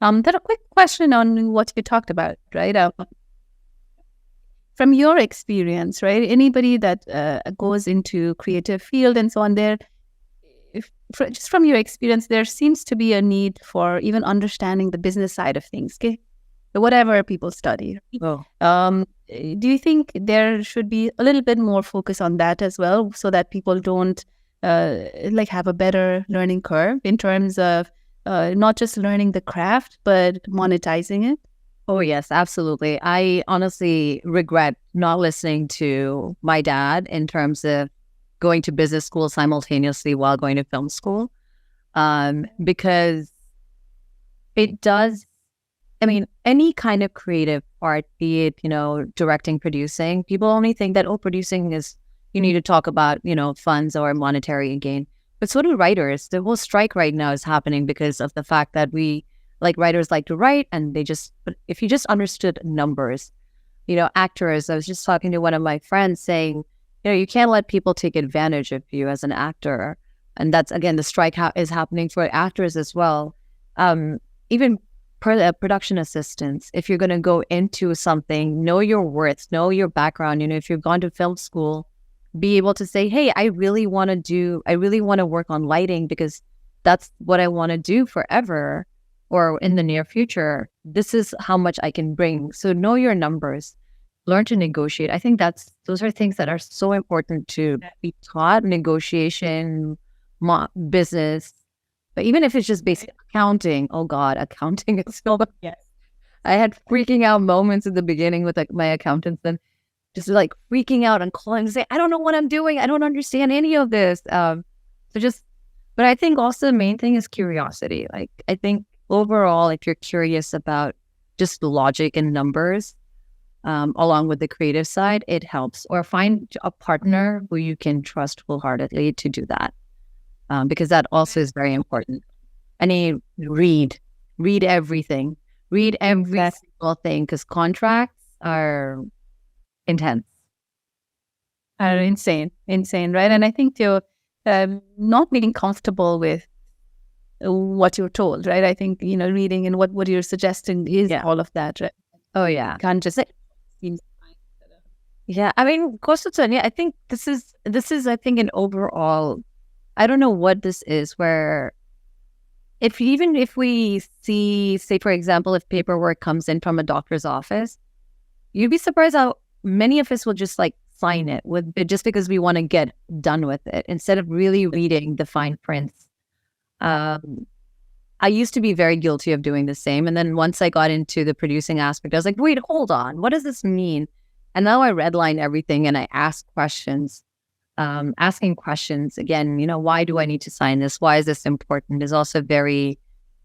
There a quick question on what you talked about, right? From your experience, right? Anybody that goes into creative field and so on, just from your experience, there seems to be a need for even understanding the business side of things, okay? Whatever people study. Oh, Do you think there should be a little bit more focus on that as well, so that people don't have a better learning curve in terms of not just learning the craft, but monetizing it? oh yes, absolutely. I honestly regret not listening to my dad in terms of going to business school simultaneously while going to film school, because it does. I mean, any kind of creative art, be it, directing, producing, people only think that, producing is, you need to talk about, funds or monetary gain. But so do writers. The whole strike right now is happening because of the fact that writers like to write, and but if you just understood numbers, actors, I was just talking to one of my friends saying, you can't let people take advantage of you as an actor. And that's, again, the strike is happening for actors as well. Even production assistants, if you're going to go into something, know your worth, know your background. If you've gone to film school, be able to say, hey, I really want to work on lighting because that's what I want to do forever or in the near future. This is how much I can bring. So know your numbers, learn to negotiate. I think those are things that are so important to be taught: negotiation, business. But even if it's just basic accounting, oh God, accounting is so... Yes. I had freaking out moments at the beginning with my accountants, and just freaking out and calling and saying, I don't know what I'm doing. I don't understand any of this. But I think also the main thing is curiosity. I think overall, if you're curious about just logic and numbers, along with the creative side, it helps. Or find a partner who you can trust wholeheartedly to do that. Because that also is very important. Read everything, read every single thing, because contracts are intense. Are insane, right? And I think you're not being comfortable with what you're told, right? I think, reading and what you're suggesting is all of that, right? Oh, yeah. You can't just say, yeah. I mean, Kostutanya, I think this is, I think, an overall, I don't know what this is, where if we see, say, for example, if paperwork comes in from a doctor's office, you'd be surprised how many of us will just sign it just because we want to get done with it, instead of really reading the fine prints. I used to be very guilty of doing the same. And then once I got into the producing aspect, I was like, wait, hold on. What does this mean? And now I redline everything and I ask questions. Asking questions again, why do I need to sign this? Why is this important? Is also I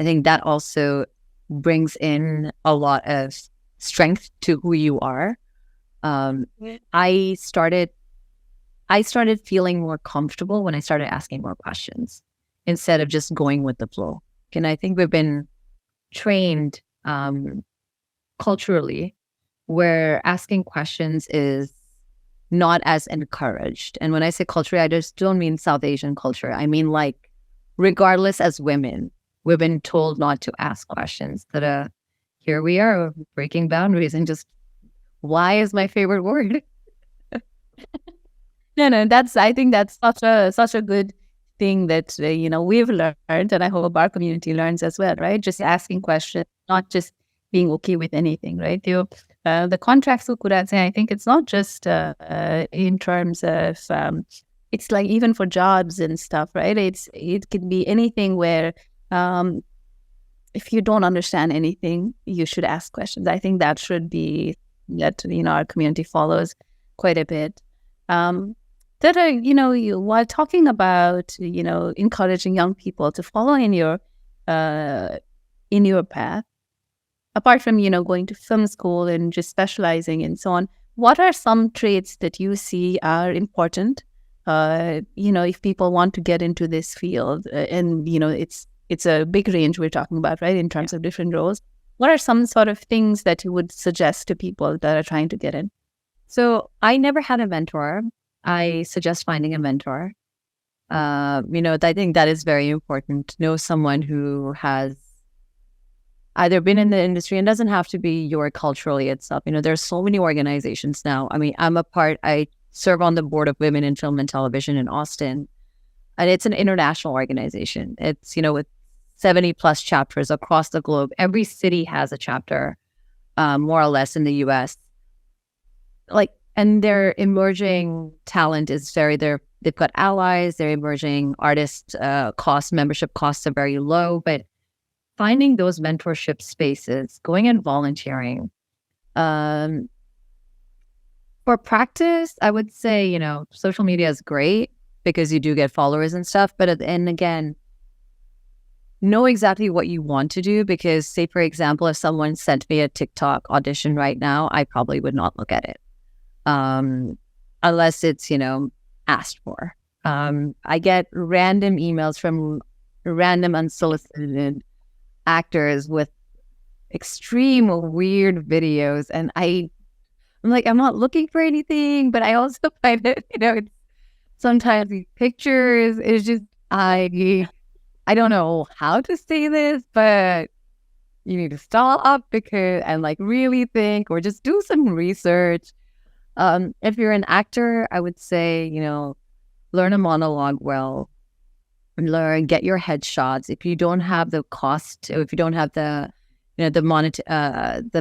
think that also brings in a lot of strength to who you are. I started feeling more comfortable when I started asking more questions instead of just going with the flow. And I think we've been trained culturally where asking questions is not as encouraged. And when I say culture, I just don't mean South Asian culture. I mean, regardless, as women, we've been told not to ask questions. That here we are breaking boundaries, and just why is my favorite word. No, I think that's such a good thing that we've learned, and I hope our community learns as well, right? Just asking questions, not just being okay with anything, right? The contracts with Kuratse, I think it's not just in terms of it's even for jobs and stuff, right? It can be anything where if you don't understand anything, you should ask questions. I think that should be that our community follows quite a bit. That are while talking about encouraging young people to follow in your path, apart from going to film school and just specializing and so on, what are some traits that you see are important? If people want to get into this field, and it's a big range we're talking about, right, in terms of different roles. What are some sort of things that you would suggest to people that are trying to get in? So I never had a mentor. I suggest finding a mentor. I think that is very important. Know someone who has either been in the industry, and doesn't have to be your culturally itself. There's so many organizations now. I mean, I serve on the board of Women in Film and Television in Austin, and it's an international organization. It's, with 70 plus chapters across the globe. Every city has a chapter, more or less, in the US. And their emerging talent is they've got allies, their emerging artist membership costs are very low, but finding those mentorship spaces, going and volunteering. For practice, I would say, social media is great because you do get followers and stuff, but at the end, again, know exactly what you want to do, because, say, for example, if someone sent me a TikTok audition right now, I probably would not look at it. Unless it's, asked for. I get random emails from random unsolicited actors with extreme weird videos, and I'm like, I'm not looking for anything, but I also find it, it's sometimes these pictures is just, I don't know how to say this, but you need to stop and really think, or just do some research. If you're an actor, I would say, learn a monologue well, get your headshots. If you don't have the cost, or if you don't have the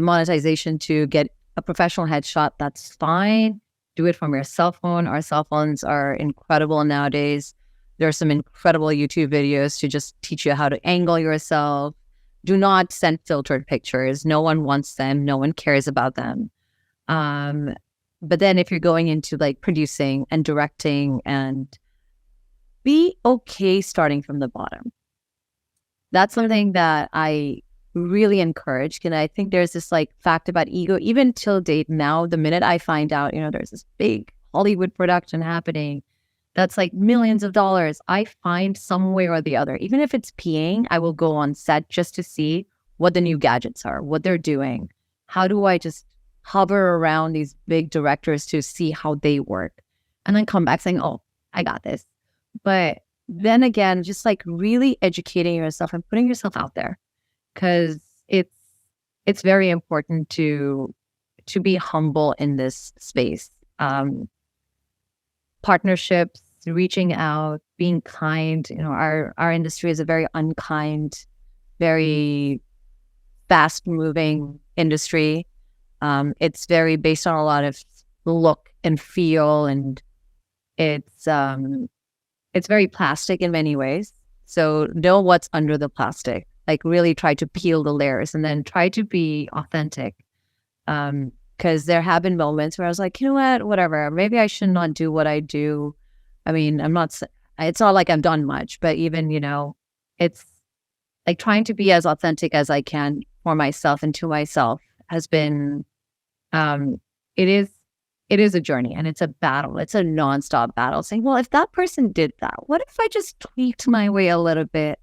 monetization to get a professional headshot, that's fine. Do it from your cell phone. Our cell phones are incredible nowadays. There are some incredible YouTube videos to just teach you how to angle yourself. Do not send filtered pictures. No one wants them. No one cares about them. But then if you're going into producing and directing, and be okay starting from the bottom. That's something that I really encourage. And I think there's this fact about ego, even till date now, the minute I find out, there's this big Hollywood production happening, that's millions of dollars, I find some way or the other, even if it's PAing, I will go on set just to see what the new gadgets are, what they're doing. How do I just hover around these big directors to see how they work, and then come back saying, oh, I got this. But then again, just really educating yourself and putting yourself out there, because it's very important to be humble in this space. Partnerships, reaching out, being kind. Our industry is a very unkind, very fast moving industry. It's very based on a lot of look and feel, and it's very plastic in many ways. So know what's under the plastic. Really try to peel the layers, and then try to be authentic. Because there have been moments where I was like, you know what, whatever, maybe I should not do what I do. I mean, it's not like I've done much, but even, it's trying to be as authentic as I can for myself and to myself has been, it is a journey, and it's a battle. It's a nonstop battle, saying, well, if that person did that, what if I just tweaked my way a little bit?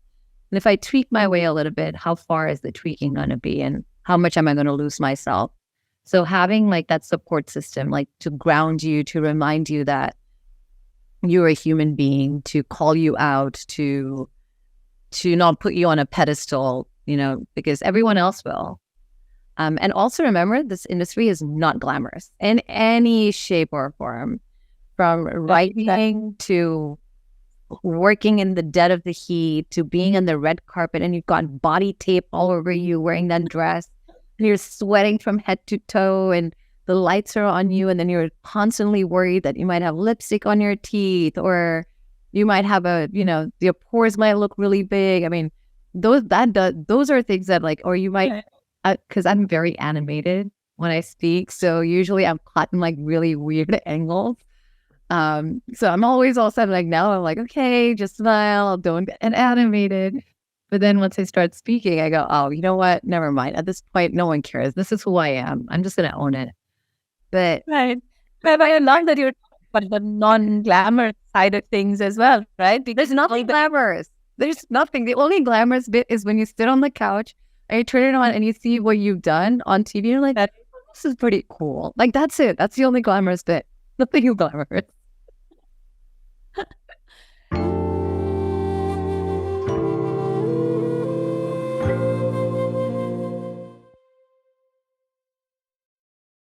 And if I tweak my way a little bit, how far is the tweaking going to be, and how much am I going to lose myself? So having that support system, to ground you, to remind you that you're a human being, to call you out, to not put you on a pedestal, because everyone else will. And also remember, this industry is not glamorous in any shape or form, from writing to working in the dead of the heat, to being on the red carpet and you've got body tape all over you wearing that dress, and you're sweating from head to toe, and the lights are on you, and then you're constantly worried that you might have lipstick on your teeth, or you might have your pores might look really big. I mean, those are things that or you might, because I'm very animated when I speak, so usually I'm caught in really weird angles. So I'm always all sudden now I'm okay, just smile, don't get animated. But then once I start speaking, I go, oh, you know what? Never mind. At this point, no one cares. This is who I am. I'm just going to own it. But right. But I love that you're talking about the non-glamour side of things as well, right? Because there's nothing glamorous. There's nothing. The only glamorous bit is when you sit on the couch and you turn it on and you see what you've done on TV. You're like, this is pretty cool. That's it. That's the only glamorous bit. Nothing glamorous.